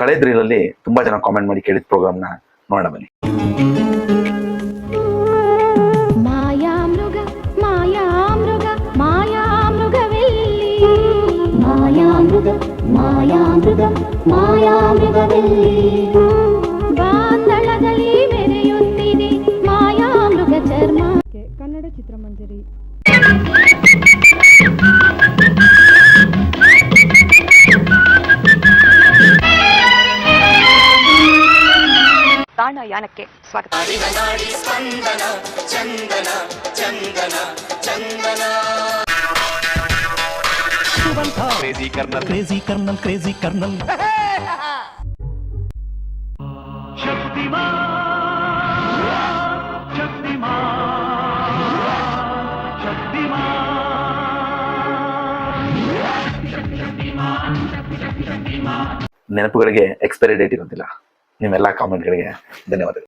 ಕಳೆದ ರೀಲಲ್ಲಿ ತುಂಬಾ ಜನ ಕಾಮೆಂಟ್ ಮಾಡಿ ಕೇಳಿದ ಪ್ರೋಗ್ರಾಮ್ನ ನೋಡೋಣ ಬನ್ನಿ. ಮಾಯಾ ಮೃಗ ಮಾಯಾ ಮೃಗ ಮಾಯಾ ಮೃಗವೆಲ್ಲಿ, ಮಾಯಾ ಮೃಗ ಮಾಯಾ ಮೃಗ ಮಾಯಾ ಮೃಗವೆಲ್ಲಿ, ಬಾಂಧಳದಲ್ಲಿ ಮೆರೆಯುತ್ತಿದೆ ಮಾಯಾ ಮೃಗ ಚರ್ಮ. ಕನ್ನಡ ಚಿತ್ರಮಂಜರಿ. ಯಾನಕ್ಕೆ ಸ್ವಾಗತ. Crazy colonel, crazy colonel, crazy colonel. ನೆನಪುಗಳಿಗೆ ಎಕ್ಸ್ಪೈರಿ ಡೇಟ್ ಇರೋದಿಲ್ಲ. ನಿಮ್ಮೆಲ್ಲ ಕಾಮೆಂಟ್ಗಳಿಗೆ ಧನ್ಯವಾದಗಳು.